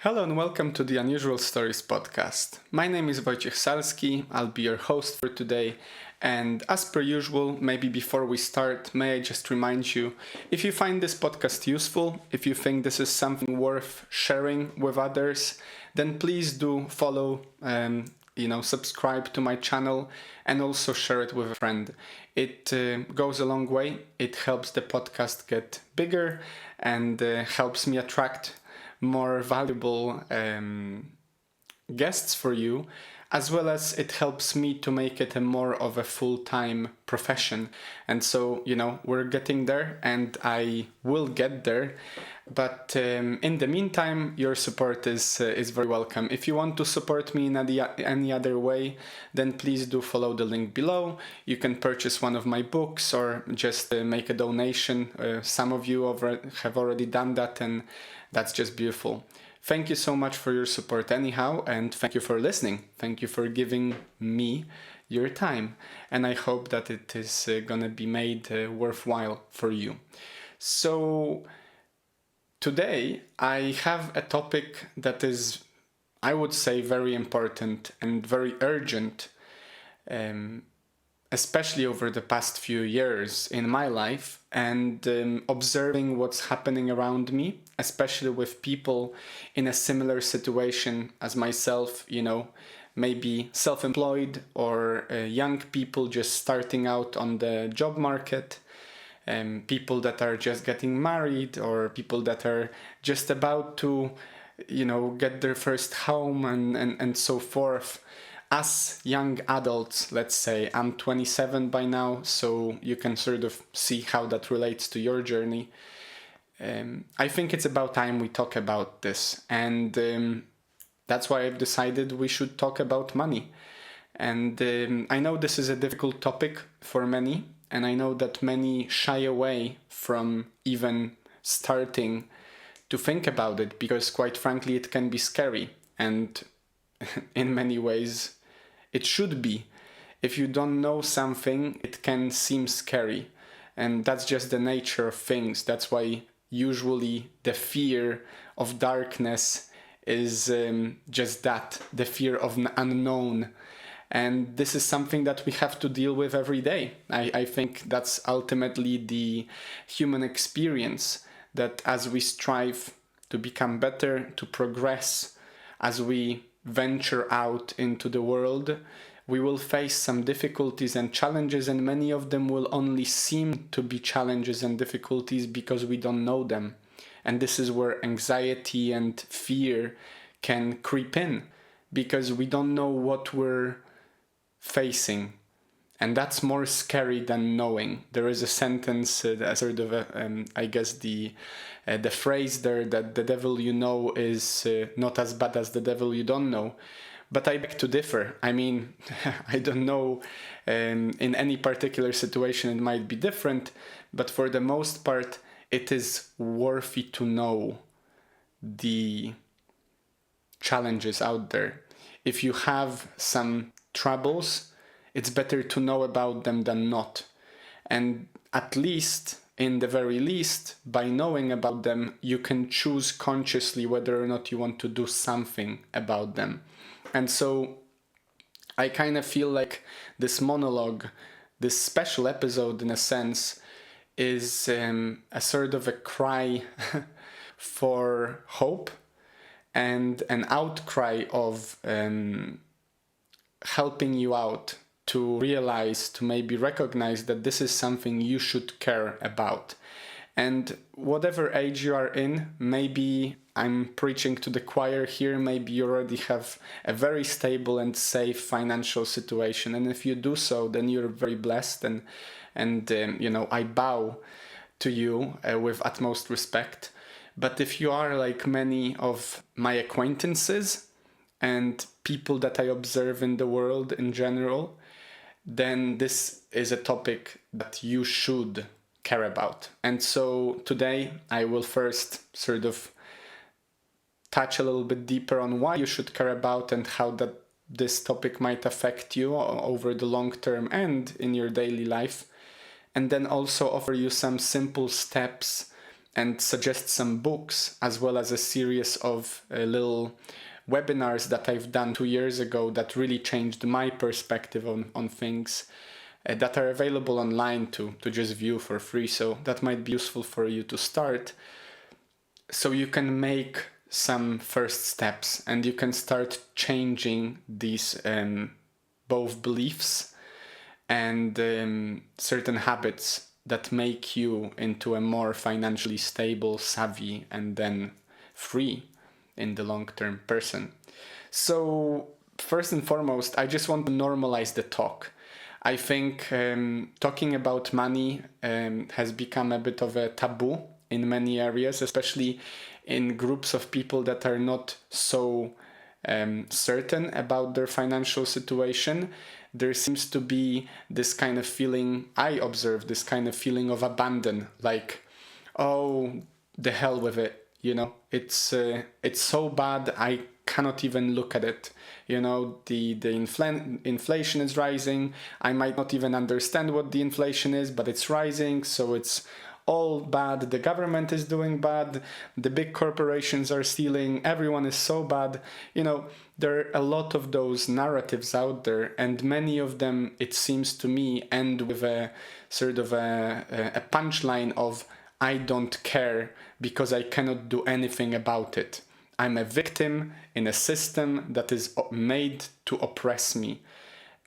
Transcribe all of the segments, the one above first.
Hello and welcome to the Unusual Stories podcast. My name is Wojciech Salski, I'll be your host for today, and as per usual, maybe before we start, may I just remind you, if you find this podcast useful, if you think this is something worth sharing with others, then please do follow, subscribe to my channel and also share it with a friend. It goes a long way, it helps the podcast get bigger and helps me attract more valuable guests for you, as well as it helps me to make it a more of a full-time profession. And so, we're getting there and I will get there. But in the meantime, your support is very welcome. If you want to support me in any other way, then please do follow the link below. You can purchase one of my books or just make a donation. Some of you have already done that, and that's just beautiful. Thank you so much for your support anyhow, and thank you for listening. Thank you for giving me your time. And I hope that it is gonna be made worthwhile for you. So today I have a topic that is, I would say, very important and very urgent, especially over the past few years in my life, and observing what's happening around me, especially with people in a similar situation as myself, maybe self-employed or young people just starting out on the job market, people that are just getting married, or people that are just about to, get their first home and so forth. As young adults, let's say, I'm 27 by now, so you can sort of see how that relates to your journey. I think it's about time we talk about this, and that's why I've decided we should talk about money. And I know this is a difficult topic for many, and I know that many shy away from even starting to think about it, because quite frankly it can be scary, and in many ways it should be. If you don't know something, it can seem scary, and that's just the nature of things. That's why usually the fear of darkness is just that, the fear of the unknown. And this is something that we have to deal with every day. I think that's ultimately the human experience, that as we strive to become better, to progress, as we venture out into the world, we will face some difficulties and challenges, and many of them will only seem to be challenges and difficulties because we don't know them. And this is where anxiety and fear can creep in, because we don't know what we're facing. And that's more scary than knowing. There is a sentence, I guess the phrase there, that the devil you know is not as bad as the devil you don't know. But I beg to differ. I mean, I don't know, in any particular situation it might be different, but for the most part it is worthy to know the challenges out there. If you have some troubles, it's better to know about them than not. And at least, in the very least, by knowing about them, you can choose consciously whether or not you want to do something about them. And so I kind of feel like this monologue, this special episode in a sense, is a sort of a cry for hope and an outcry of helping you out to realize, to maybe recognize that this is something you should care about. And whatever age you are in, maybe I'm preaching to the choir here, maybe you already have a very stable and safe financial situation. And if you do so, then you're very blessed, and I bow to you with utmost respect. But if you are like many of my acquaintances and people that I observe in the world in general, then this is a topic that you should care about. And so today I will first sort of touch a little bit deeper on why you should care about and how this topic might affect you over the long term and in your daily life. And then also offer you some simple steps and suggest some books, as well as a series of little webinars that I've done 2 years ago that really changed my perspective on things, that are available online to just view for free. So that might be useful for you to start, so you can make some first steps and you can start changing these both beliefs and certain habits that make you into a more financially stable, savvy, and then free in the long term person. So first and foremost, I just want to normalize the talk. I think talking about money has become a bit of a taboo in many areas, especially in groups of people that are not so certain about their financial situation. There seems to be this kind of feeling, I observe this kind of feeling of abandon, like, oh, the hell with it, it's so bad, I cannot even look at it. The inflation is rising. I might not even understand what the inflation is, but it's rising, so it's all bad. The government is doing bad. The big corporations are stealing. Everyone is so bad. There are a lot of those narratives out there, and many of them, it seems to me, end with a sort of a punchline of, I don't care because I cannot do anything about it. I'm a victim in a system that is made to oppress me.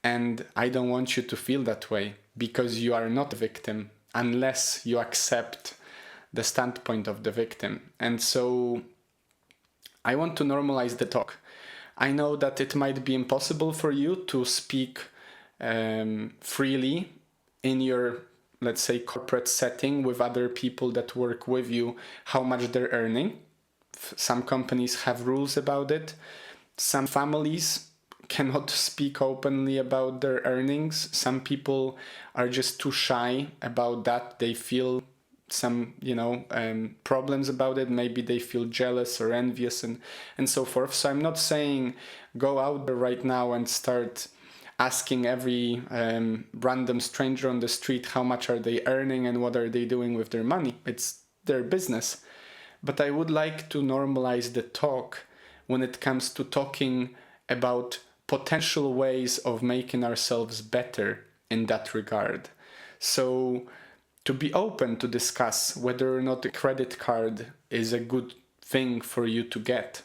And I don't want you to feel that way, because you are not a victim unless you accept the standpoint of the victim. And so I want to normalize the talk. I know that it might be impossible for you to speak freely in your, let's say, corporate setting with other people that work with you, how much they're earning. Some companies have rules about it. Some families cannot speak openly about their earnings. Some people are just too shy about that. They feel some, problems about it. Maybe they feel jealous or envious and so forth. So I'm not saying go out there right now and start asking every random stranger on the street how much are they earning and what are they doing with their money. It's their business. But I would like to normalize the talk when it comes to talking about potential ways of making ourselves better in that regard. So to be open to discuss whether or not a credit card is a good thing for you to get.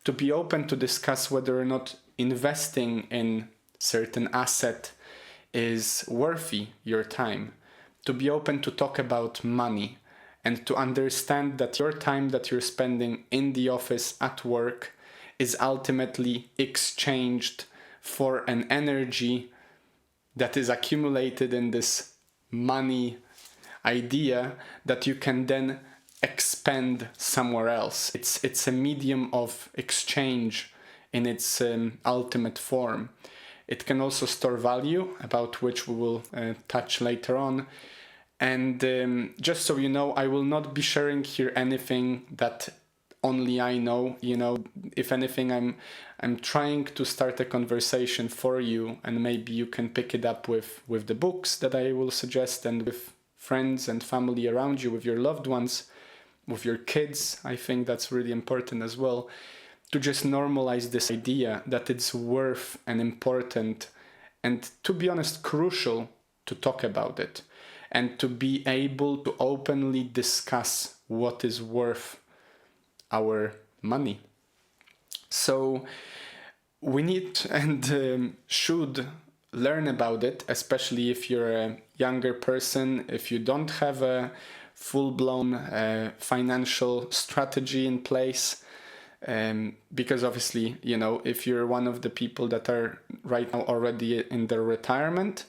To be open to discuss whether or not investing in certain asset is worthy your time. To be open to talk about money. And to understand that your time that you're spending in the office at work is ultimately exchanged for an energy that is accumulated in this money idea that you can then expend somewhere else. It's a medium of exchange in its ultimate form. It can also store value, about which we will touch later on. And just so you know, I will not be sharing here anything that only I know. If anything, I'm trying to start a conversation for you, and maybe you can pick it up with the books that I will suggest, and with friends and family around you, with your loved ones, with your kids. I think that's really important as well, to just normalize this idea that it's worth and important, and to be honest, crucial to talk about it. And to be able to openly discuss what is worth our money. So we need and should learn about it, especially if you're a younger person, if you don't have a full-blown financial strategy in place. Because obviously, if you're one of the people that are right now already in their retirement,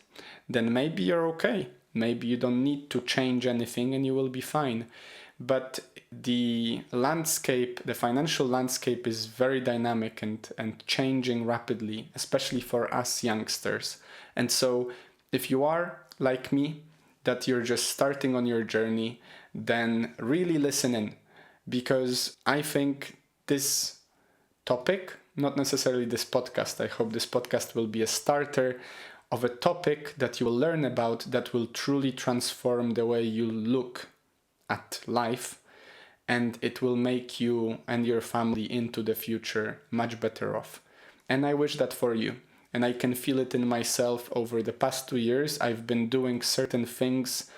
then maybe you're okay. Maybe you don't need to change anything and you will be fine. But the landscape, the financial landscape, is very dynamic and changing rapidly, especially for us youngsters. And so if you are like me, that you're just starting on your journey, then really listen in, because I think this topic, not necessarily this podcast, I hope this podcast will be a starter of a topic that you will learn about that will truly transform the way you look at life and it will make you and your family into the future much better off. And I wish that for you. And I can feel it in myself over the past 2 years. I've been doing certain things.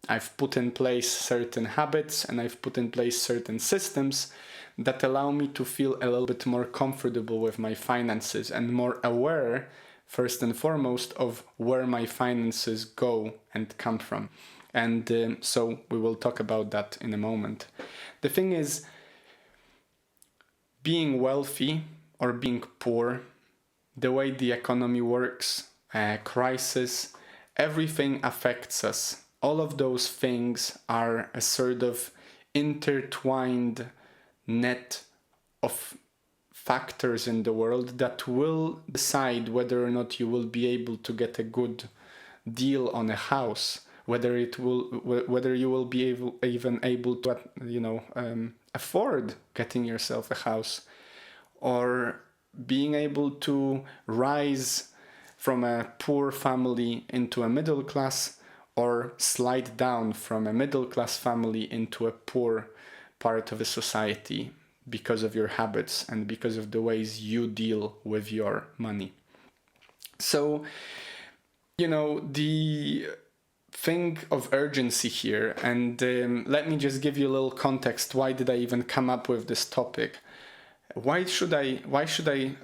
I've put in place certain habits and I've put in place certain systems that allow me to feel a little bit more comfortable with my finances and more aware, first and foremost, of where my finances go and come from. And so we will talk about that in a moment. The thing is, being wealthy or being poor, the way the economy works, crisis, everything affects us. All of those things are a sort of intertwined net of factors in the world that will decide whether or not you will be able to get a good deal on a house, whether you will be even able to afford getting yourself a house, or being able to rise from a poor family into a middle class, or slide down from a middle class family into a poor part of the society because of your habits and because of the ways you deal with your money. So, the thing of urgency here, and let me just give you a little context. Why did I even come up with this topic? Why should I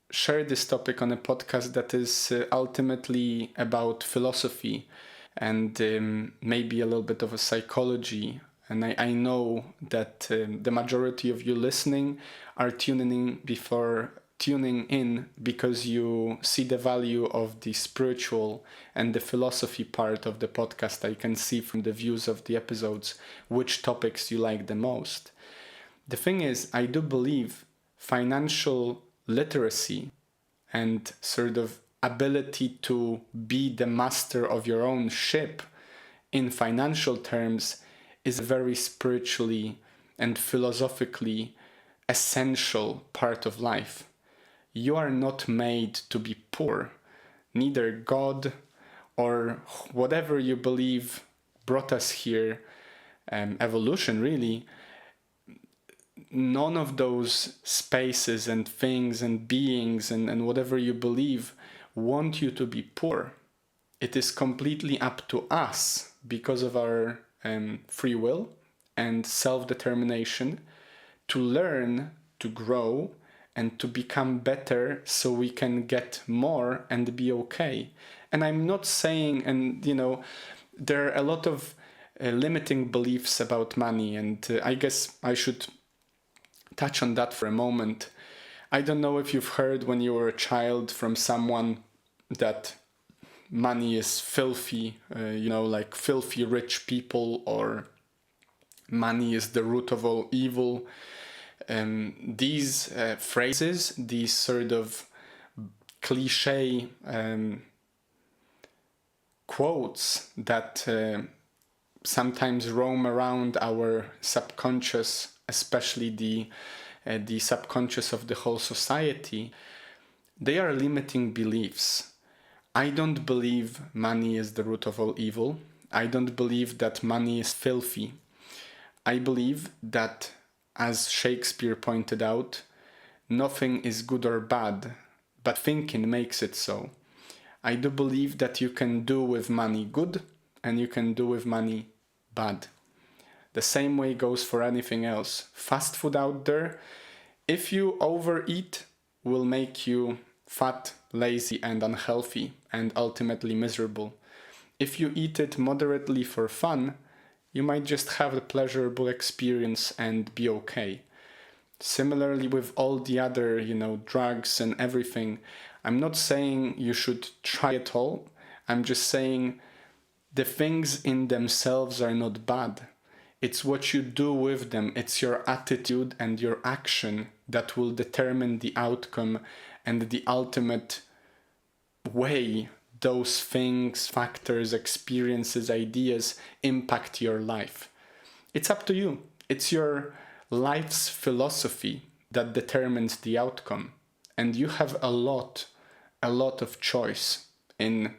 share this topic on a podcast that is ultimately about philosophy and maybe a little bit of a psychology? And I know that the majority of you listening are tuning in because you see the value of the spiritual and the philosophy part of the podcast. I can see from the views of the episodes which topics you like the most. The thing is, I do believe financial literacy and sort of ability to be the master of your own ship in financial terms is a very spiritually and philosophically essential part of life. You are not made to be poor. Neither God or whatever you believe brought us here, evolution really, none of those spaces and things and beings and whatever you believe want you to be poor. It is completely up to us, because of our free will and self-determination, to learn, to grow, and to become better so we can get more and be okay. And I'm not saying, there are a lot of limiting beliefs about money, and I guess I should touch on that for a moment. I don't know if you've heard when you were a child from someone that money is filthy, like filthy rich people, or money is the root of all evil. These phrases, these sort of cliche quotes that sometimes roam around our subconscious, especially the subconscious of the whole society, they are limiting beliefs. I don't believe money is the root of all evil. I don't believe that money is filthy. I believe that, as Shakespeare pointed out, nothing is good or bad, but thinking makes it so. I do believe that you can do with money good and you can do with money bad. The same way goes for anything else. Fast food out there, if you overeat, will make you fat, lazy, and unhealthy, and ultimately miserable. If you eat it moderately for fun, you might just have a pleasurable experience and be okay. Similarly with all the other, drugs and everything, I'm not saying you should try it all. I'm just saying the things in themselves are not bad. It's what you do with them. It's your attitude and your action that will determine the outcome and the ultimate way those things, factors, experiences, ideas impact your life. It's up to you. It's your life's philosophy that determines the outcome. And you have a lot of choice in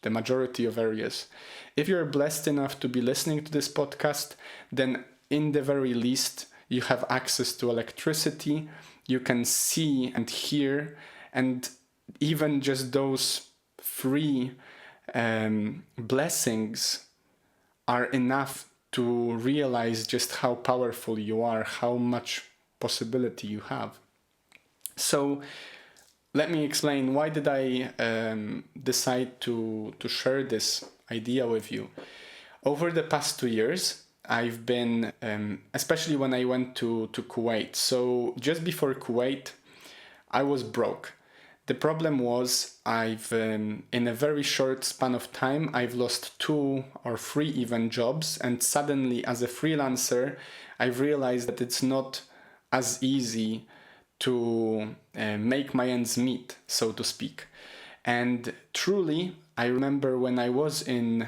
the majority of areas. If you're blessed enough to be listening to this podcast, then in the very least, you have access to electricity, you can see and hear, and even just those free blessings are enough to realize just how powerful you are, how much possibility you have. So let me explain, why did I decide to share this idea with you? Over the past 2 years, I've been, especially when I went to Kuwait. So just before Kuwait, I was broke. The problem was in a very short span of time, I've lost 2 or 3 even jobs. And suddenly, as a freelancer, I've realized that it's not as easy to make my ends meet, so to speak. And truly, I remember when I was in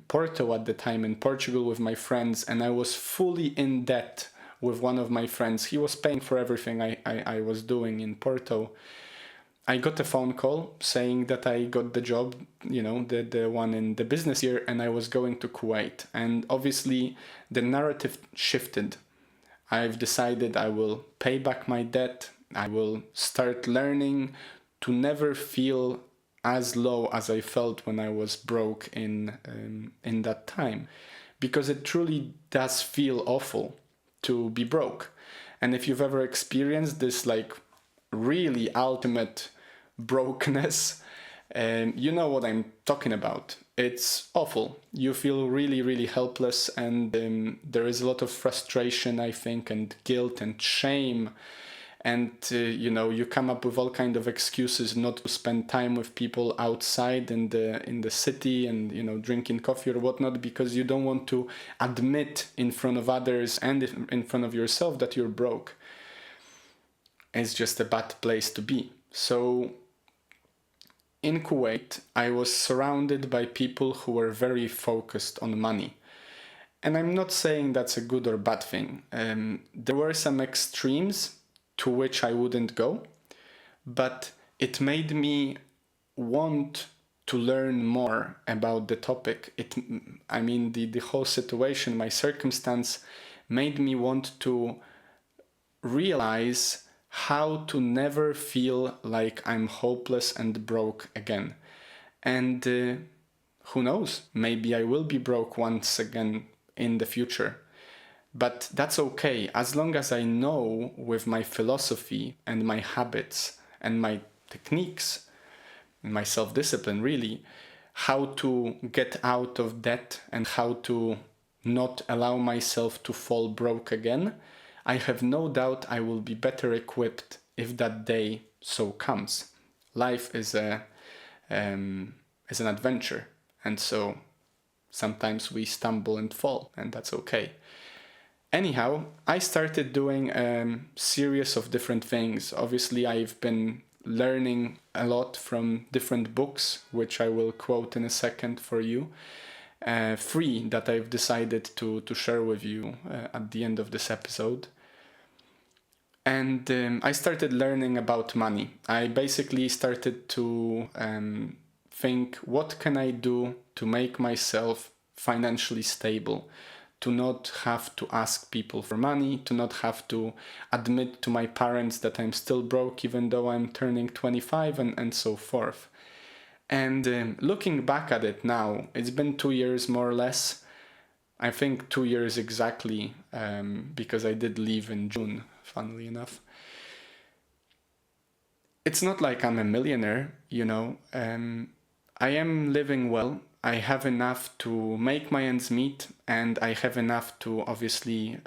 Porto at the time, in Portugal with my friends, and I was fully in debt with one of my friends. He was paying for everything I was doing in Porto. I got a phone call saying that I got the job, the one in the business year, and I was going to Kuwait. And obviously, the narrative shifted. I've decided I will pay back my debt. I will start learning to never feel as low as I felt when I was broke in that time, because it truly does feel awful to be broke. And if you've ever experienced this like really ultimate brokenness, you know what I'm talking about. It's awful. You feel really, really helpless, and there is a lot of frustration, I think, and guilt and shame. And, you come up with all kind of excuses not to spend time with people outside in the city and, drinking coffee or whatnot, because you don't want to admit in front of others and in front of yourself that you're broke. It's just a bad place to be. So in Kuwait, I was surrounded by people who were very focused on money. And I'm not saying that's a good or bad thing. There were some extremes to which I wouldn't go, but it made me want to learn more about the topic. The whole situation, my circumstance made me want to realize how to never feel like I'm hopeless and broke again. And who knows, maybe I will be broke once again in the future. But that's okay, as long as I know with my philosophy and my habits and my techniques, and my self-discipline really, how to get out of debt and how to not allow myself to fall broke again. I have no doubt I will be better equipped if that day so comes. Life is an adventure, and so sometimes we stumble and fall, and that's okay. Anyhow, I started doing a series of different things. Obviously, I've been learning a lot from different books, which I will quote in a second for you. 3 that I've decided to share with you at the end of this episode. And I started learning about money. I basically started to think, what can I do to make myself financially stable? To not have to ask people for money, to not have to admit to my parents that I'm still broke even though I'm turning 25 and so forth. And looking back at it now, it's been 2 years more or less. I think 2 years exactly, because I did leave in June, funnily enough. It's not like I'm a millionaire, I am living well. I have enough to make my ends meet, and I have enough to obviously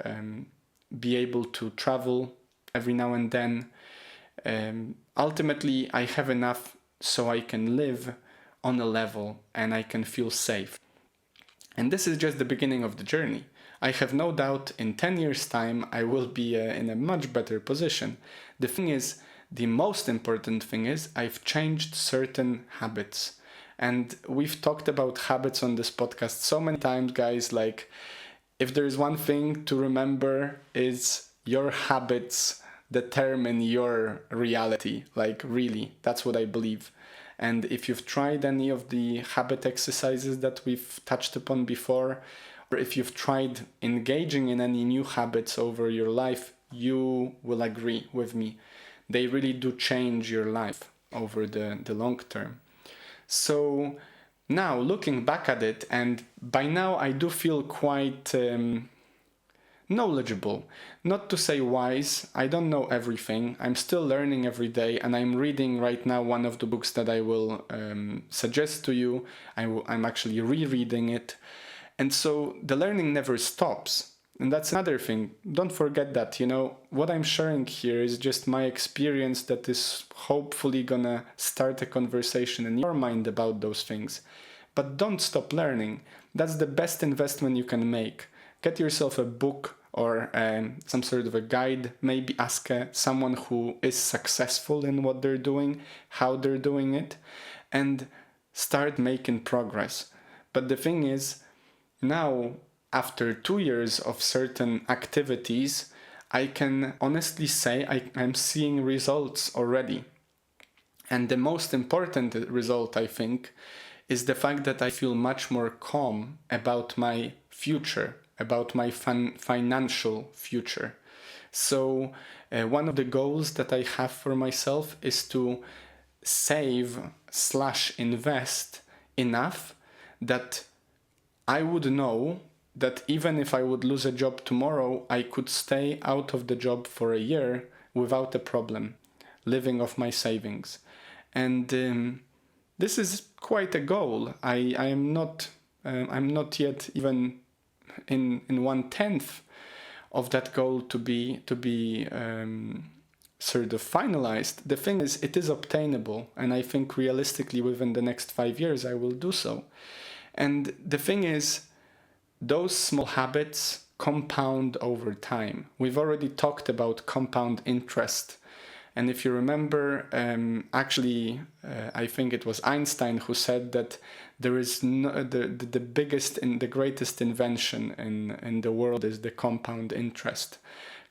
be able to travel every now and then. Ultimately, I have enough so I can live on a level and I can feel safe. And this is just the beginning of the journey. I have no doubt in 10 years' time I will be in a much better position. The most important thing is I've changed certain habits. And we've talked about habits on this podcast so many times, guys. Like, if there's one thing to remember, is your habits determine your reality. Like, really, that's what I believe. And if you've tried any of the habit exercises that we've touched upon before, or if you've tried engaging in any new habits over your life, you will agree with me. They really do change your life over the long term. So now looking back at it, and by now I do feel quite knowledgeable. Not to say wise, I don't know everything. I'm still learning every day, and I'm reading right now one of the books that I will suggest to you. I'm actually rereading it. And so the learning never stops. And that's another thing. Don't forget that, what I'm sharing here is just my experience that is hopefully gonna start a conversation in your mind about those things. But don't stop learning. That's the best investment you can make. Get yourself a book or some sort of a guide. Maybe ask someone who is successful in what they're doing, how they're doing it, and start making progress. But the thing is, now, after 2 years of certain activities, I can honestly say I'm seeing results already. And the most important result, I think, is the fact that I feel much more calm about my future, about my financial future. So one of the goals that I have for myself is to save/invest enough that I would know that even if I would lose a job tomorrow, I could stay out of the job for a year without a problem, living off my savings. And this is quite a goal. I'm not yet even in 1/10 of that goal to be sort of finalized. The thing is, it is obtainable, and I think realistically within the next 5 years I will do so. And the thing is, those small habits compound over time. We've already talked about compound interest. And if you remember, I think it was Einstein who said that there is the biggest and the greatest invention in the world is the compound interest,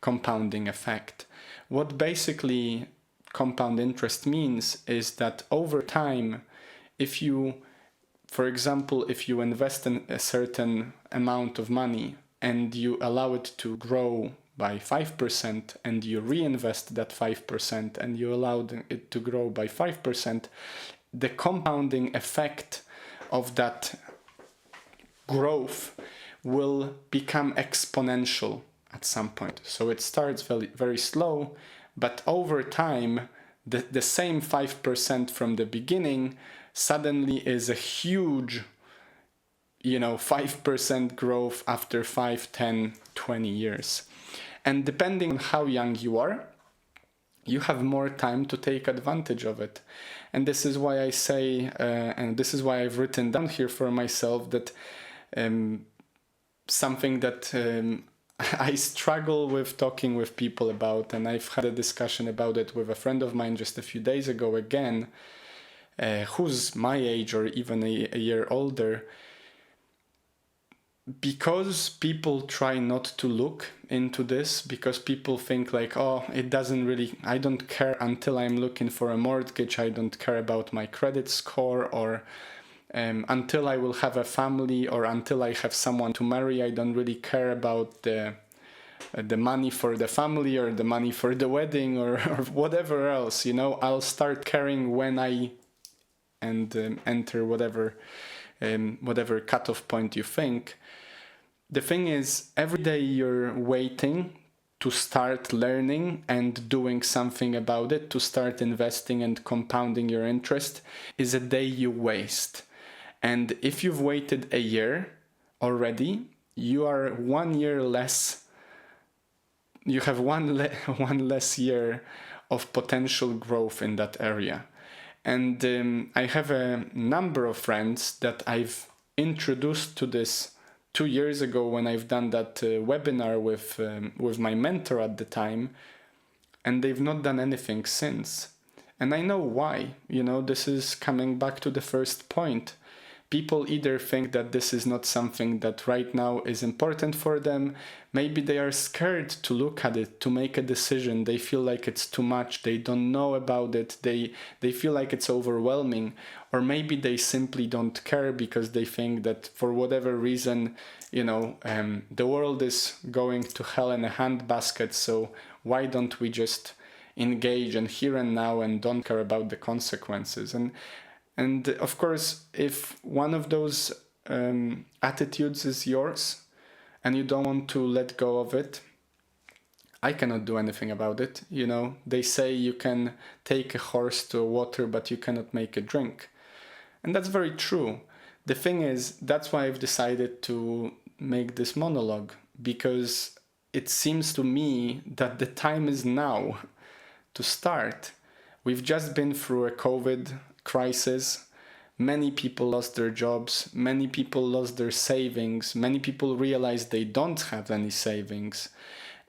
compounding effect. What basically compound interest means is that over time, for example, if you invest in a certain amount of money and you allow it to grow by 5% and you reinvest that 5% and you allow it to grow by 5%, the compounding effect of that growth will become exponential at some point. So it starts very, very slow, but over time, the same 5% from the beginning suddenly is a huge 5% growth after 5, 10, 20 years. And depending on how young you are, you have more time to take advantage of it. And this is why I say, and this is why I've written down here for myself that something that I struggle with talking with people about, and I've had a discussion about it with a friend of mine just a few days ago again, who's my age or even a year older, because people try not to look into this, because people think like, it doesn't really, I don't care until I'm looking for a mortgage, I don't care about my credit score, or until I will have a family, or until I have someone to marry, I don't really care about the money for the family or the money for the wedding or whatever else, I'll start caring when I enter whatever cutoff point you think. The thing is, every day you're waiting to start learning and doing something about it, to start investing and compounding your interest, is a day you waste. And if you've waited a year already, you are 1 year less. You have one less year of potential growth in that area. And I have a number of friends that I've introduced to this 2 years ago when I've done that webinar with my mentor at the time, and they've not done anything since. And I know why. This is coming back to the first point. people either think that this is not something that right now is important for them. Maybe they are scared to look at it, to make a decision. They feel like it's too much. They don't know about it. They feel like it's overwhelming. Or maybe they simply don't care because they think that for whatever reason, the world is going to hell in a handbasket. So why don't we just engage in here and now and don't care about the consequences? And of course, if one of those attitudes is yours and you don't want to let go of it, I cannot do anything about it. They say you can take a horse to water, but you cannot make it drink. And that's very true. The thing is, that's why I've decided to make this monologue, because it seems to me that the time is now to start. We've just been through a COVID crisis. Many people lost their jobs. Many people lost their savings. Many people realized they don't have any savings.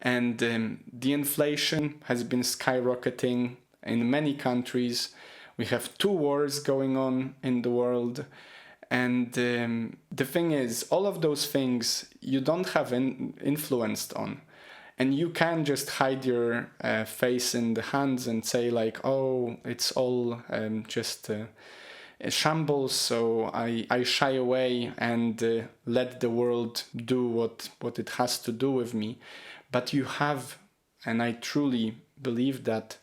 And the inflation has been skyrocketing in many countries. We have 2 wars going on in the world. And the thing is, all of those things you don't have influenced on. And you can just hide your face in the hands and say like, oh, it's all just a shambles, so I shy away and let the world do what it has to do with me. But you have, and I truly believe that,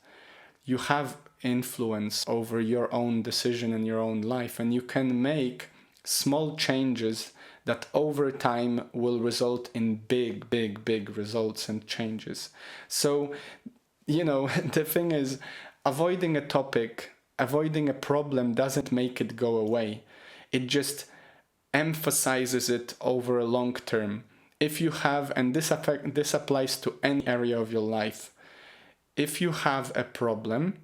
you have influence over your own decision in your own life, and you can make small changes that over time will result in big, big, big results and changes. So, the thing is, avoiding a topic, avoiding a problem doesn't make it go away. It just emphasizes it over a long term. If you have, and this applies to any area of your life, if you have a problem,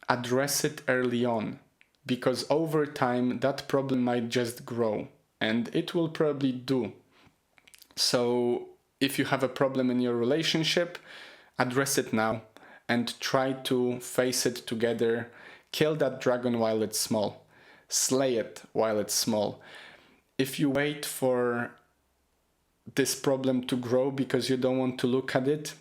address it early on, because over time that problem might just grow. And it will probably do. So if you have a problem in your relationship, address it now and try to face it together. Kill that dragon while it's small. Slay it while it's small. If you wait for this problem to grow because you don't want to look at it,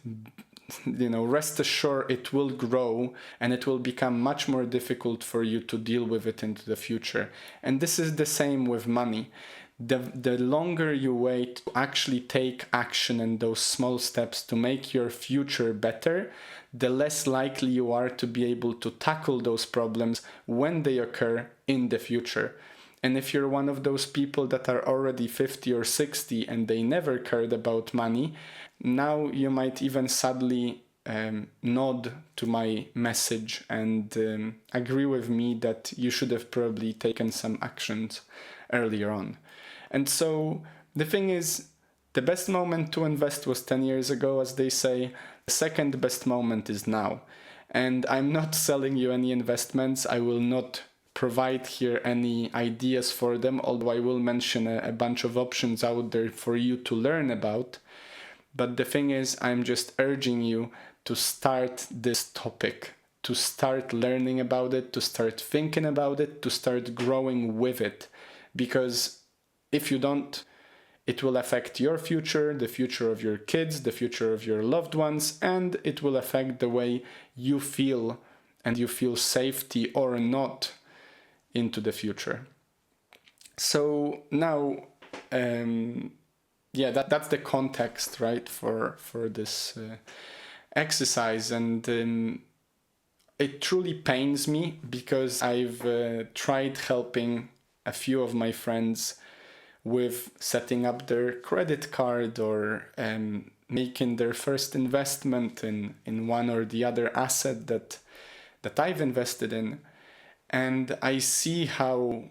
rest assured it will grow and it will become much more difficult for you to deal with it into the future. And this is the same with money. The longer you wait to actually take action and those small steps to make your future better, the less likely you are to be able to tackle those problems when they occur in the future. And if you're one of those people that are already 50 or 60 and they never cared about money, now you might even sadly nod to my message and agree with me that you should have probably taken some actions earlier on. And so the thing is, the best moment to invest was 10 years ago, as they say. The second best moment is now. And I'm not selling you any investments. I will not provide here any ideas for them, although I will mention a bunch of options out there for you to learn about. But the thing is, I'm just urging you to start this topic, to start learning about it, to start thinking about it, to start growing with it. Because if you don't, it will affect your future, the future of your kids, the future of your loved ones, and it will affect the way you feel and you feel safety or not into the future. So now, that's the context, right, for this exercise. And it truly pains me because I've tried helping a few of my friends with setting up their credit card or making their first investment in one or the other asset that I've invested in. And I see how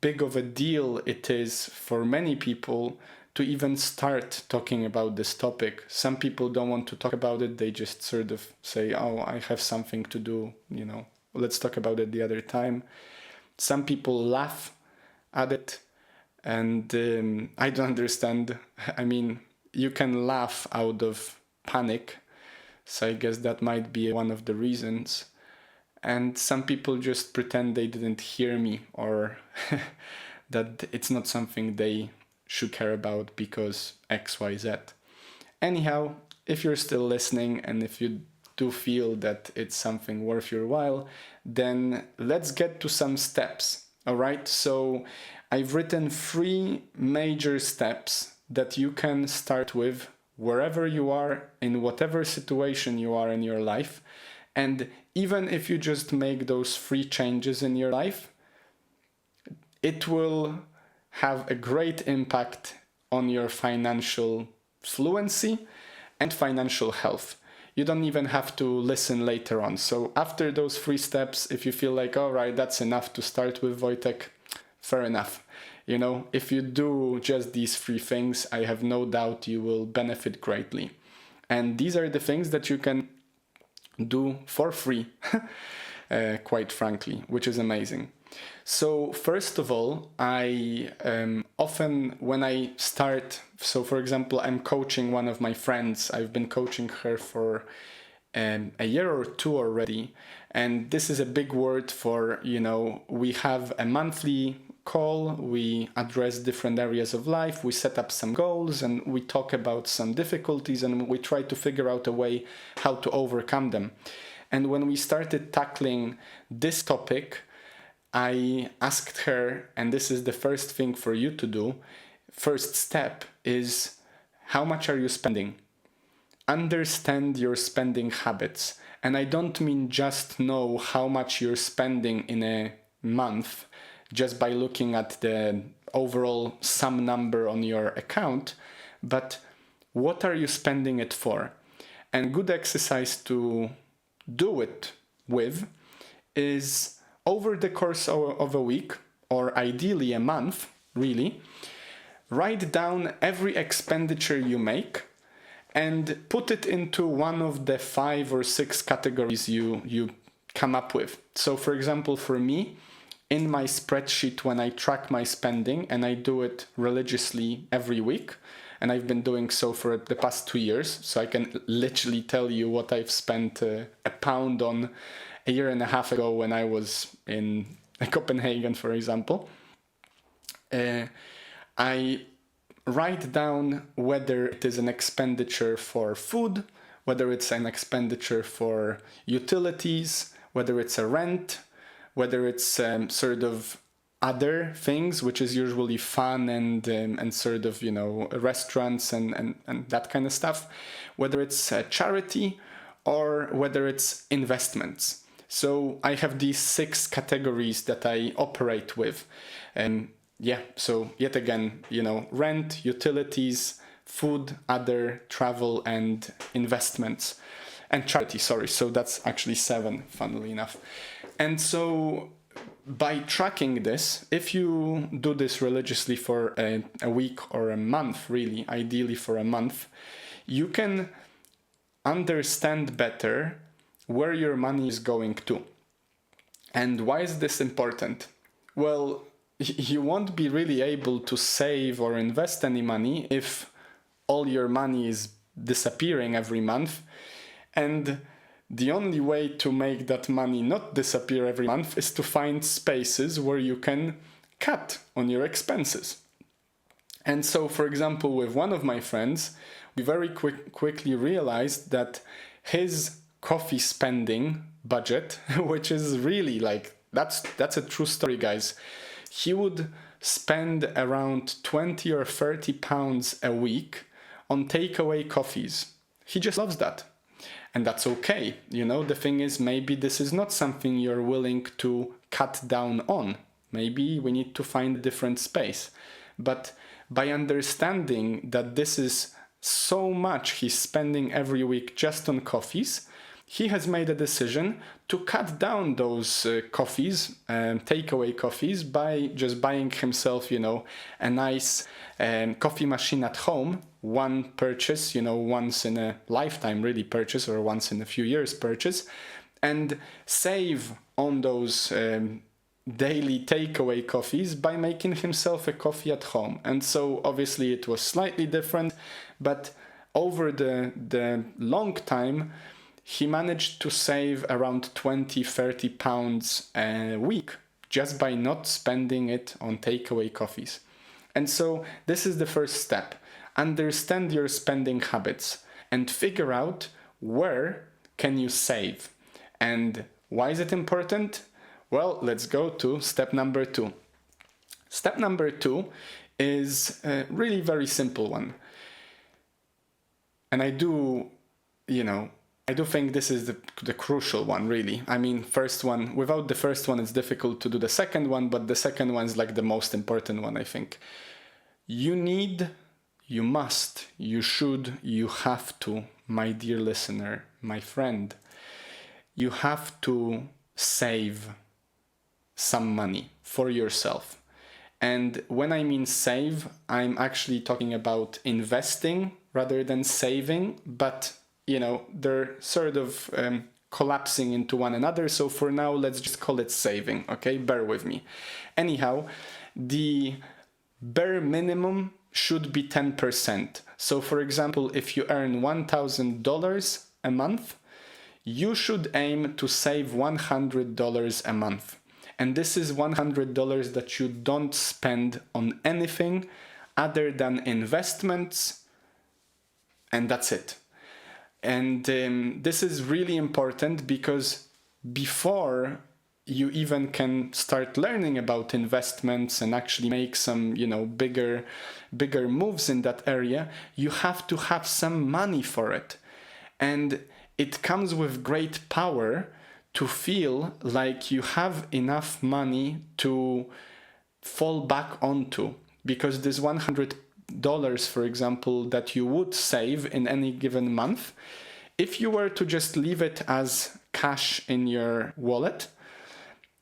big of a deal it is for many people to even start talking about this topic. Some people don't want to talk about it. They just sort of say, oh, I have something to do, let's talk about it the other time. Some people laugh at it. And I don't understand. I mean, you can laugh out of panic. So I guess that might be one of the reasons. and some people just pretend they didn't hear me, or that it's not something they should care about because XYZ. Anyhow, if you're still listening and if you do feel that it's something worth your while, then let's get to some steps. All right, so I've written 3 major steps that you can start with wherever you are, in whatever situation you are in your life. And even if you just make those 3 changes in your life, it will have a great impact on your financial fluency and financial health. You don't even have to listen later on. So after those 3 steps, if you feel like, all right, that's enough to start with, Wojtek, fair enough. You know, if you do just these 3 things, I have no doubt you will benefit greatly. And these are the things that you can do for free, quite frankly, which is amazing. So first of all, I often, when I start, so for example, I'm coaching one of my friends. I've been coaching her for a year or 2 already. And this is a big word for, you know, we have a monthly call, we address different areas of life, we set up some goals, and we talk about some difficulties, and we try to figure out a way how to overcome them. And when we started tackling this topic, I asked her, and this is the first thing for you to do, first step is, how much are you spending? Understand your spending habits. And I don't mean just know how much you're spending in a month just by looking at the overall sum number on your account, but what are you spending it for? And good exercise to do it with is, over the course of a week, or ideally a month, really, write down every expenditure you make and put it into one of the 5 or 6 categories you come up with. So for example, for me, in my spreadsheet, when I track my spending, and I do it religiously every week, and I've been doing so for the past 2 years, so I can literally tell you what I've spent a pound on a year and a half ago when I was in Copenhagen, for example. I write down whether it is an expenditure for food, whether it's an expenditure for utilities, whether it's a rent, whether it's sort of other things, which is usually fun and sort of, you know, restaurants and that kind of stuff, whether it's charity or whether it's investments. So I have these 6 categories that I operate with. And so yet again, you know, rent, utilities, food, other, travel, and investments. And charity, sorry. So that's actually 7, funnily enough. And so by tracking this, if you do this religiously for a week or a month, really, ideally for a month, you can understand better where your money is going to. And why is this important? Well, you won't be really able to save or invest any money if all your money is disappearing every month. And the only way to make that money not disappear every month is to find spaces where you can cut on your expenses. And so, for example, with one of my friends, we very quickly realized that his coffee spending budget, which is really like, that's a true story, guys. He would spend around 20 or 30 pounds a week on takeaway coffees. He just loves that. And that's okay. You know, the thing is, maybe this is not something you're willing to cut down on. Maybe we need to find a different space. But by understanding that this is so much he's spending every week just on coffees, he has made a decision to cut down those coffees, takeaway coffees, by just buying himself, you know, a nice coffee machine at home. One purchase, you know, once in a lifetime really purchase, or once in a few years purchase, and save on those daily takeaway coffees by making himself a coffee at home. And so obviously it was slightly different, but over the long time, he managed to save around 20-30 pounds a week just by not spending it on takeaway coffees. And so this is the first step. Understand your spending habits and figure out where can you save. And why is it important? Well, let's go to step number 2. Step number 2 is a really very simple one. And I do think this is the crucial one, really. I mean, without the first one, it's difficult to do the second one, but the second one is like the most important one, I think. You must, you should, you have to, my dear listener, my friend, you have to save some money for yourself. And when I mean save, I'm actually talking about investing rather than saving, but they're sort of collapsing into one another. So for now, let's just call it saving, okay? Bear with me. Anyhow, the bare minimum should be 10%. So for example, if you earn $1,000 a month, you should aim to save $100 a month. And this is $100 that you don't spend on anything other than investments, and that's it. And this is really important because before you even can start learning about investments and actually make some, bigger moves in that area, you have to have some money for it. And it comes with great power to feel like you have enough money to fall back onto, because this $100, for example, that you would save in any given month, if you were to just leave it as cash in your wallet,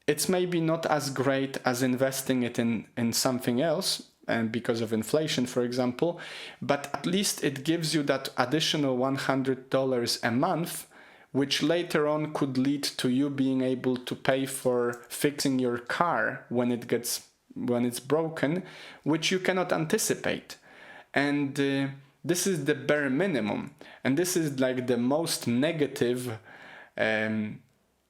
it's maybe not as great as investing it in something else, and because of inflation, for example, but at least it gives you that additional $100 a month, which later on could lead to you being able to pay for fixing your car when it's broken, which you cannot anticipate. And this is the bare minimum. And this is like the most negative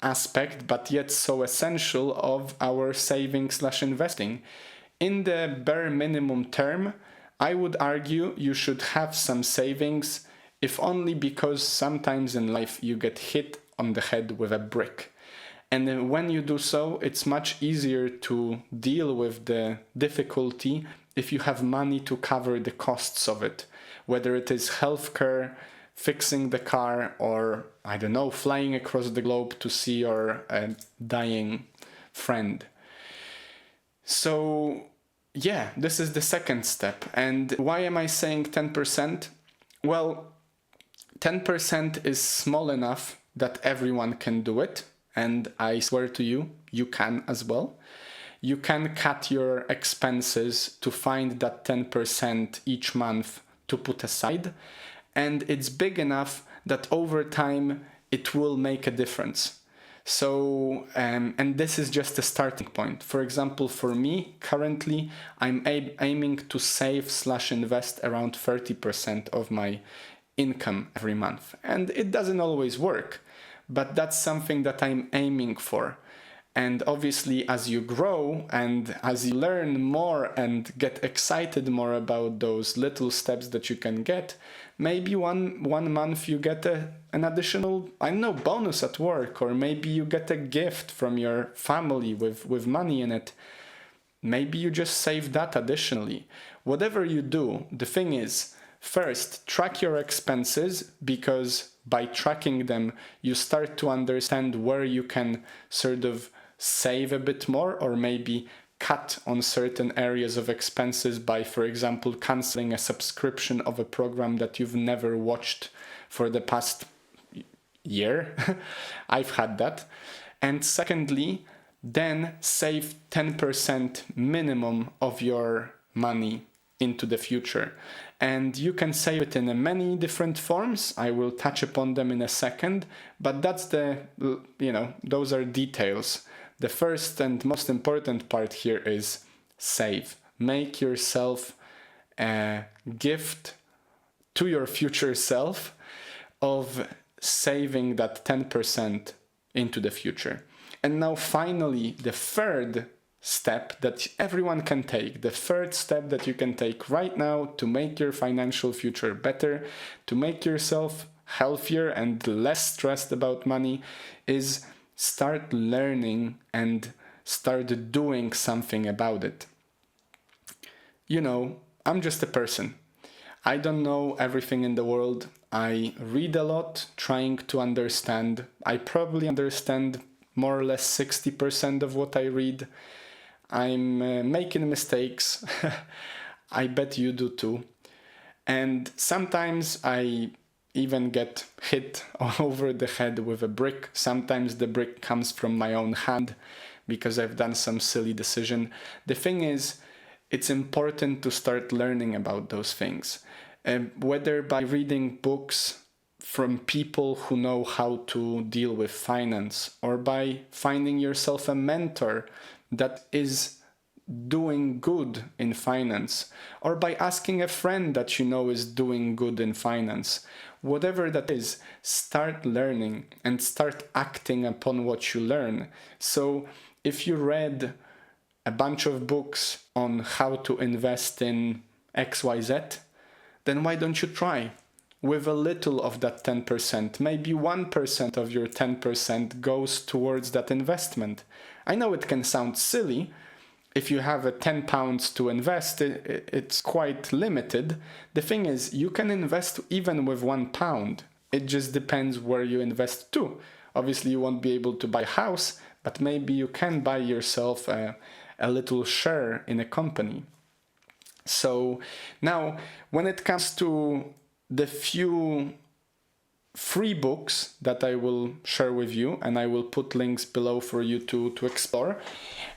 aspect, but yet so essential of our saving/investing. In the bare minimum term, I would argue you should have some savings, if only because sometimes in life you get hit on the head with a brick. And then when you do so, it's much easier to deal with the difficulty if you have money to cover the costs of it, whether it is healthcare, fixing the car, or, I don't know, flying across the globe to see your dying friend. So, yeah, this is the second step. And why am I saying 10%? Well, 10% is small enough that everyone can do it. And I swear to you, you can as well. You can cut your expenses to find that 10% each month to put aside. And it's big enough that over time it will make a difference. So, and this is just a starting point. For example, for me, currently, I'm aiming to save/invest around 30% of my income every month. And it doesn't always work, but that's something that I'm aiming for. And obviously, as you grow and as you learn more and get excited more about those little steps that you can get, maybe one month you get an additional, bonus at work, or maybe you get a gift from your family with money in it. Maybe you just save that additionally. Whatever you do, the thing is, first, track your expenses, because by tracking them, you start to understand where you can sort of save a bit more, or maybe cut on certain areas of expenses by, for example, canceling a subscription of a program that you've never watched for the past year. I've had that. And secondly, then save 10% minimum of your money into the future. And you can save it in many different forms. I will touch upon them in a second, but that's those are details. The first and most important part here is save. Make yourself a gift to your future self of saving that 10% into the future. And now finally, the third step that everyone can take, the third step that you can take right now to make your financial future better, to make yourself healthier and less stressed about money, is start learning and start doing something about it. You know, I'm just a person. I don't know everything in the world. I read a lot, trying to understand. I probably understand more or less 60% of what I read. I'm making mistakes. I bet you do too. And sometimes I even get hit over the head with a brick. Sometimes the brick comes from my own hand because I've done some silly decision. The thing is, it's important to start learning about those things. Whether by reading books from people who know how to deal with finance, or by finding yourself a mentor that is doing good in finance, or by asking a friend that you know is doing good in finance. Whatever that is, start learning and start acting upon what you learn. So if you read a bunch of books on how to invest in XYZ, then why don't you try? With a little of that 10%, maybe 1% of your 10% goes towards that investment. I know it can sound silly. If you have a £10 to invest, it's quite limited. The thing is, you can invest even with £1. It just depends where you invest to. Obviously, you won't be able to buy a house, but maybe you can buy yourself a little share in a company. So now, when it comes to the few free books that I will share with you, and I will put links below for you to explore.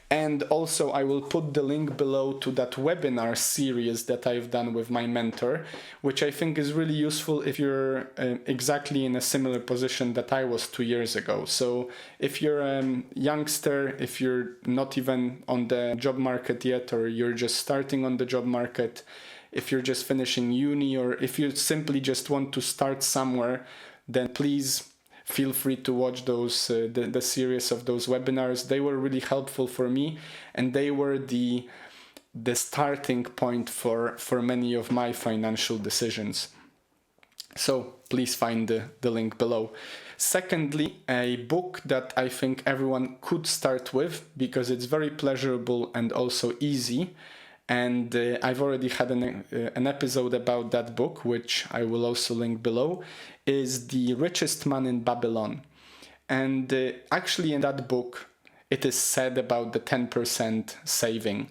And also I will put the link below to that webinar series that I've done with my mentor, which I think is really useful if you're exactly in a similar position that I was 2 years ago. So if you're a youngster, if you're not even on the job market yet, or you're just starting on the job market, if you're just finishing uni, or if you simply just want to start somewhere, then please feel free to watch those the series of those webinars. They were really helpful for me, and they were the starting point for many of my financial decisions. So please find the link below. Secondly, a book that I think everyone could start with because it's very pleasurable and also easy. And I've already had an episode about that book, which I will also link below, is The Richest Man in Babylon. And actually in that book, it is said about the 10% saving.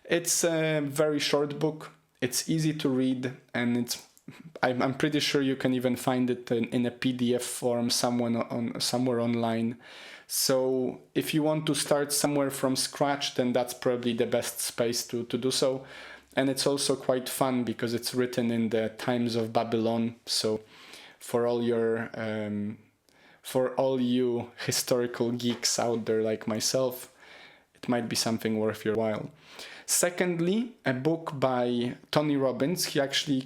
It's a very short book, it's easy to read, and I'm pretty sure you can even find it in a PDF form somewhere online. So if you want to start somewhere from scratch, then that's probably the best space to do so. And it's also quite fun because it's written in the times of Babylon. So for all you historical geeks out there like myself, it might be something worth your while. Secondly, a book by Tony Robbins. He actually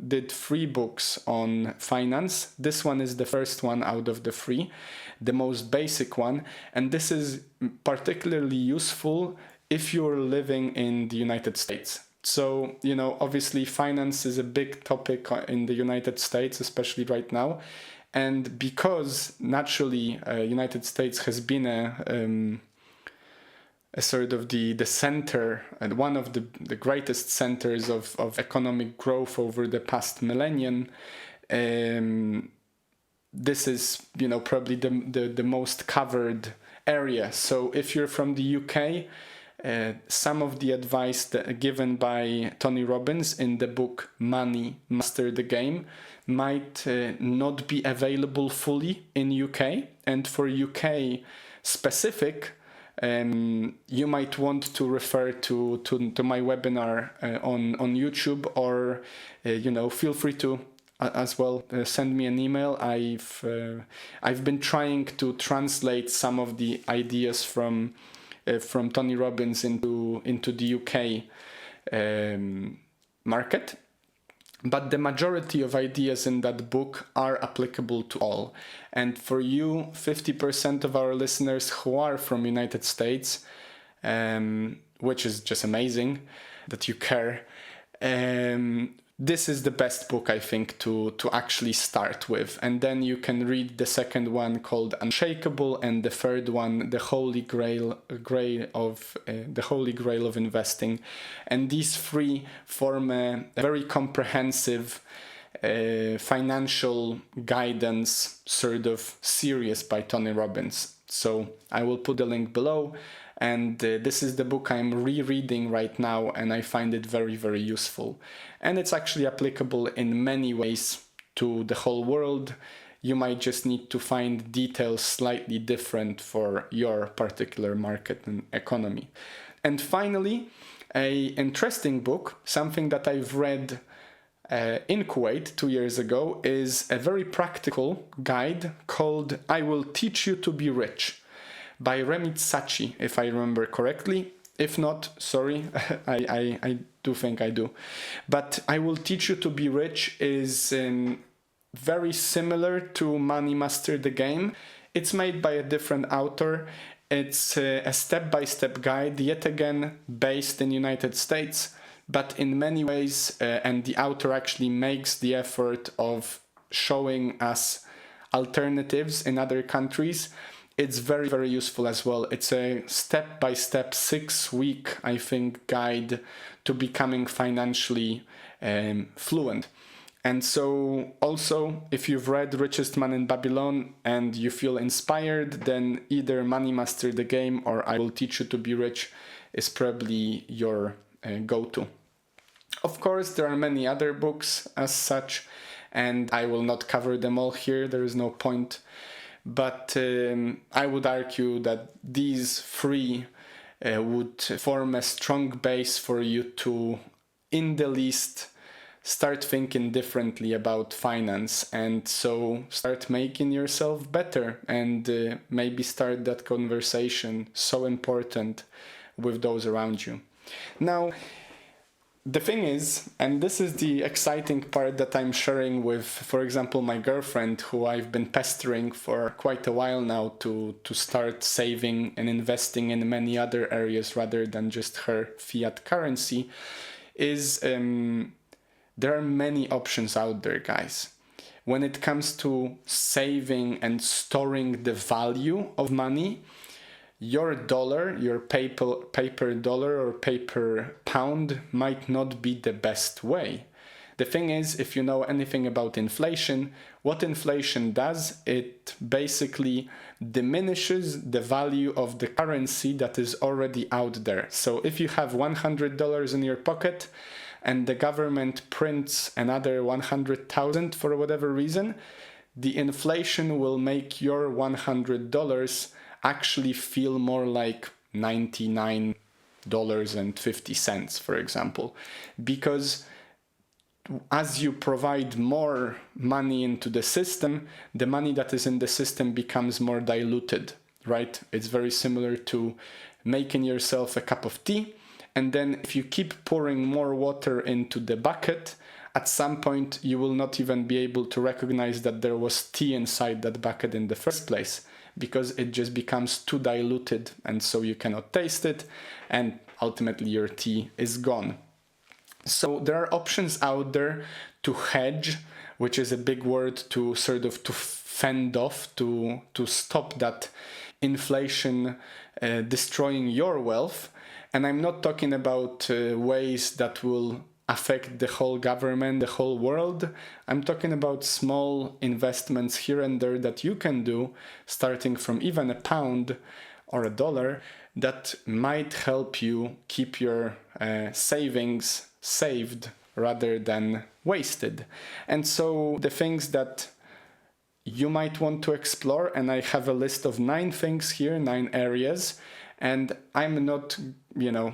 did 3 books on finance. This one is the first one out of the 3, the most basic one. And this is particularly useful if you're living in the United States. So, you know, obviously finance is a big topic in the United States, especially right now. And because naturally United States has been a sort of the center and one of the greatest centers of economic growth over the past millennium, this is, you know, probably the most covered area. So if you're from the UK, some of the advice given by Tony Robbins in the book Money, Master the Game might not be available fully in UK. And for UK specific, you might want to refer to my webinar on YouTube, or you know, feel free to as well send me an email. I've been trying to translate some of the ideas from Tony Robbins into the UK market. But the majority of ideas in that book are applicable to all. And for you, 50% of our listeners who are from United States, which is just amazing that you care, this is the best book, I think, to actually start with. And then you can read the second one called Unshakable, and the third one, The Holy Grail of Investing. And these three form a very comprehensive financial guidance sort of series by Tony Robbins. So I will put the link below. And this is the book I'm rereading right now, and I find it very, very useful. And it's actually applicable in many ways to the whole world. You might just need to find details slightly different for your particular market and economy. And finally, an interesting book, something that I've read in Kuwait 2 years ago, is a very practical guide called I Will Teach You to Be Rich, by Remit Sachi, if I remember correctly. If not, sorry, I do think I do. But I Will Teach You to Be Rich is very similar to Money Master the Game. It's made by a different author. It's a step-by-step guide, yet again based in United States, but in many ways, and the author actually makes the effort of showing us alternatives in other countries. It's very, very useful as well. It's a step-by-step 6-week, I think, guide to becoming financially fluent. And so also, if you've read Richest Man in Babylon and you feel inspired, then either Money Master the Game or I Will Teach You to Be Rich is probably your go-to. Of course, there are many other books as such, and I will not cover them all here. There is no point. But I would argue that these three would form a strong base for you to, in the least, start thinking differently about finance, and so start making yourself better, and maybe start that conversation so important with those around you. Now, the thing is, and this is the exciting part that I'm sharing with, for example, my girlfriend, who I've been pestering for quite a while now to start saving and investing in many other areas rather than just her fiat currency, is there are many options out there, guys. When it comes to saving and storing the value of money, your dollar, your paper dollar or paper pound might not be the best way. The thing is, if you know anything about inflation, what inflation does, it basically diminishes the value of the currency that is already out there. So if you have $100 in your pocket and the government prints another 100,000 for whatever reason, the inflation will make your $100 actually feel more like $99.50, for example, because as you provide more money into the system, the money that is in the system becomes more diluted, right? It's very similar to making yourself a cup of tea, and then if you keep pouring more water into the bucket, at some point you will not even be able to recognize that there was tea inside that bucket in the first place, because it just becomes too diluted, and so you cannot taste it, and ultimately your tea is gone. So there are options out there to hedge, which is a big word, to sort of to fend off, to stop that inflation destroying your wealth. And I'm not talking about ways that will affect the whole government, the whole world. I'm talking about small investments here and there that you can do, starting from even a pound or a dollar, that might help you keep your savings saved rather than wasted. And so the things that you might want to explore, and I have a list of 9 things here, 9 areas, and I'm not,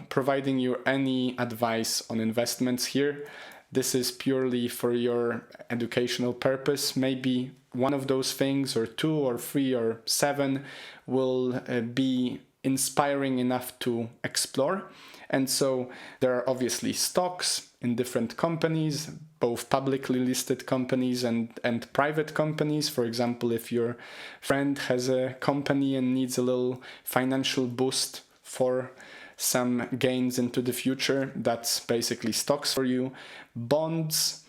providing you any advice on investments here. This is purely for your educational purpose. Maybe one of those things, or 2 or 3 or 7, will be inspiring enough to explore. And so there are obviously stocks in different companies, both publicly listed companies and private companies. For example, if your friend has a company and needs a little financial boost for some gains into the future, that's basically stocks for you. Bonds,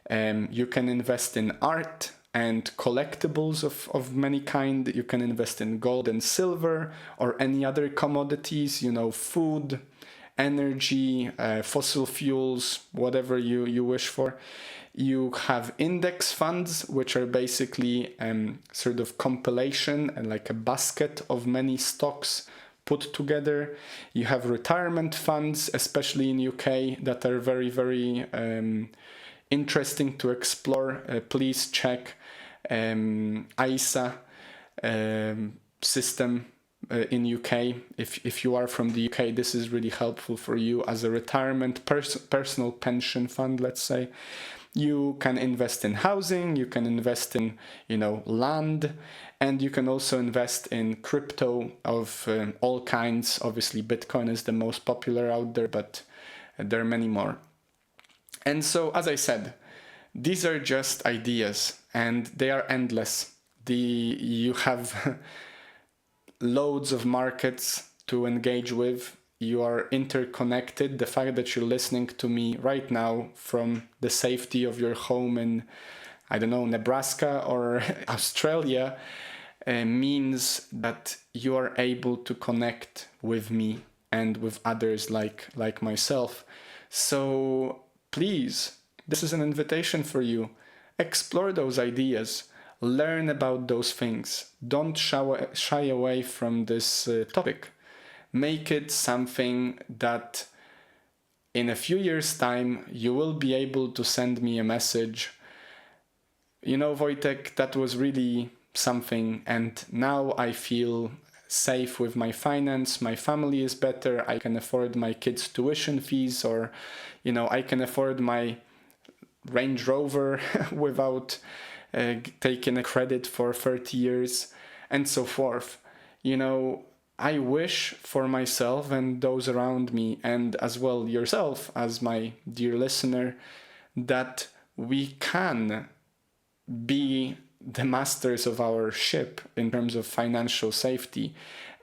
you can invest in art and collectibles of many kind. You can invest in gold and silver or any other commodities, food, energy, fossil fuels, whatever you wish for. You have index funds, which are basically sort of compilation and like a basket of many stocks put together. You have retirement funds, especially in UK, that are very, very interesting to explore. Please check ISA system in UK. If you are from the UK, this is really helpful for you as a retirement personal pension fund, let's say. You can invest in housing, you can invest in land, and you can also invest in crypto of all kinds. Obviously Bitcoin is the most popular out there, but there are many more. And so, as I said, these are just ideas and they are endless. You have loads of markets to engage with. You are interconnected. The fact that you're listening to me right now from the safety of your home in, I don't know, Nebraska or Australia means that you are able to connect with me and with others like myself. So please, this is an invitation for you. Explore those ideas. Learn about those things. Don't shy away from this topic. Make it something that in a few years' time you will be able to send me a message. Wojtek, that was really something, and now I feel safe with my finance, my family is better, I can afford my kids' tuition fees, or I can afford my Range Rover without taking a credit for 30 years, and so forth. I wish for myself and those around me, and as well yourself as my dear listener, that we can be the masters of our ship in terms of financial safety.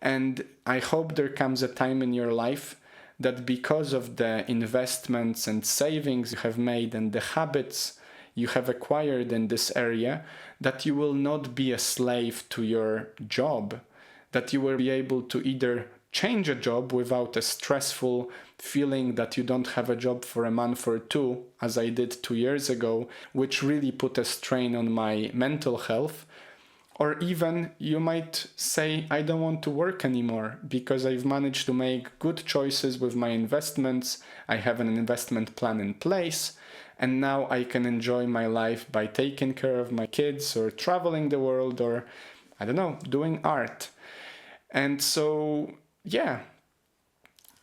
And I hope there comes a time in your life that because of the investments and savings you have made and the habits you have acquired in this area, that you will not be a slave to your job, that you will be able to either change a job without a stressful feeling that you don't have a job for a month or two, as I did 2 years ago, which really put a strain on my mental health. Or even you might say, I don't want to work anymore because I've managed to make good choices with my investments. I have an investment plan in place, and now I can enjoy my life by taking care of my kids or traveling the world or, I don't know, doing art. And so, yeah,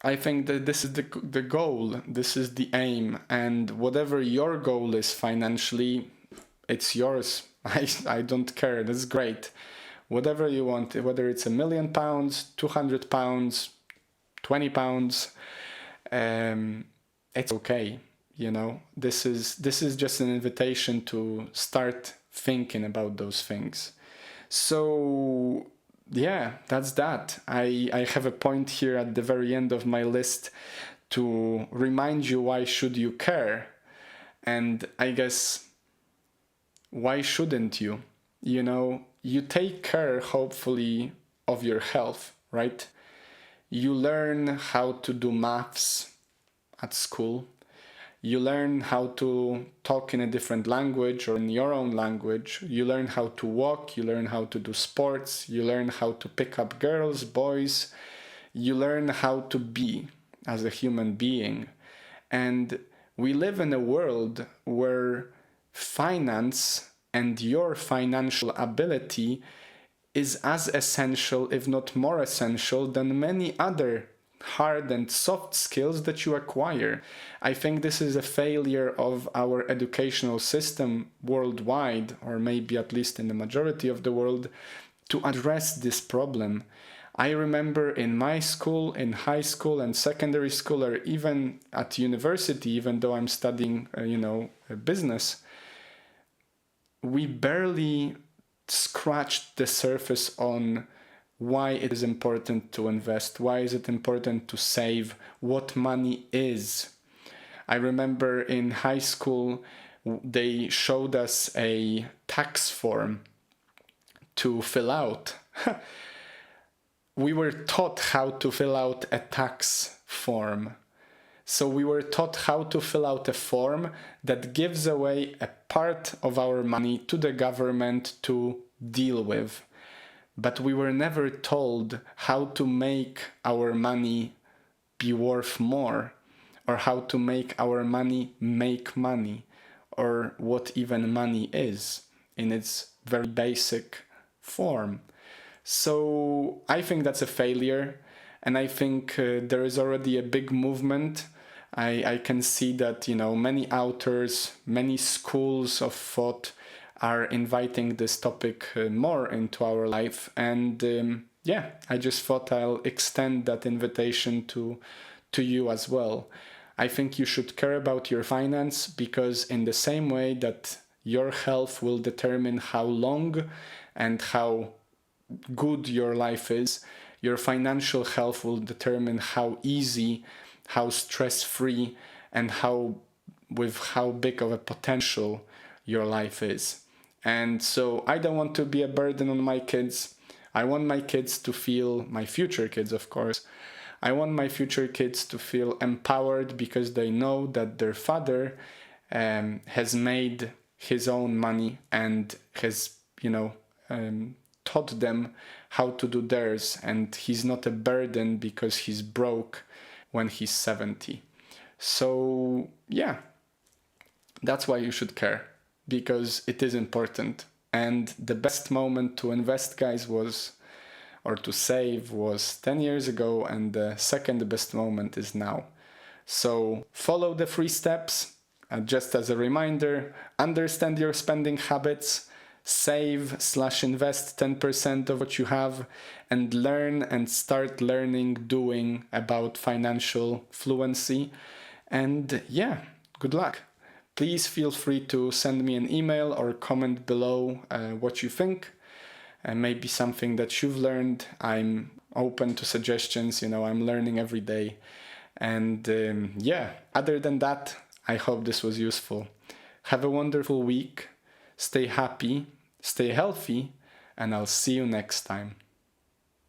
I think that this is the goal, this is the aim, and whatever your goal is financially, it's yours. I don't care, that's great. Whatever you want, whether it's £1 million, £200, £20, it's okay. This is just an invitation to start thinking about those things. So yeah, that's that. I have a point here at the very end of my list to remind you, why should you care? And I guess, why shouldn't you? You take care, hopefully, of your health, right? You learn how to do maths at school. You learn how to talk in a different language or in your own language. You learn how to walk. You learn how to do sports. You learn how to pick up girls, boys. You learn how to be as a human being. And we live in a world where finance and your financial ability is as essential, if not more essential, than many other hard and soft skills that you acquire. I think this is a failure of our educational system worldwide, or maybe at least in the majority of the world, to address this problem. I remember in my school, in high school and secondary school, or even at university, even though I'm studying, business, we barely scratched the surface on why it is important to invest, why is it important to save, what money is. I remember in high school, they showed us a tax form to fill out. We were taught how to fill out a tax form. So we were taught how to fill out a form that gives away a part of our money to the government to deal with. But we were never told how to make our money be worth more, or how to make our money make money, or what even money is in its very basic form. So I think that's a failure, and I think there is already a big movement. I can see that, many authors, many schools of thought are inviting this topic more into our life. And I just thought I'll extend that invitation to you as well. I think you should care about your finance, because in the same way that your health will determine how long and how good your life is, your financial health will determine how easy, how stress-free, and how big of a potential your life is. And so I don't want to be a burden on my kids. I want my kids to feel, my future kids, of course, I want my future kids to feel empowered because they know that their father has made his own money and has, taught them how to do theirs, and he's not a burden because he's broke when he's 70. So yeah, that's why you should care, because it is important. And the best moment to invest, guys, or to save, was 10 years ago, and the second best moment is now. So follow the 3 steps. Just as a reminder, understand your spending habits, save/invest 10% of what you have, and learn and start learning, doing about financial fluency. And good luck. Please feel free to send me an email or comment below what you think. And maybe something that you've learned. I'm open to suggestions, I'm learning every day. And other than that, I hope this was useful. Have a wonderful week. Stay happy, stay healthy, and I'll see you next time.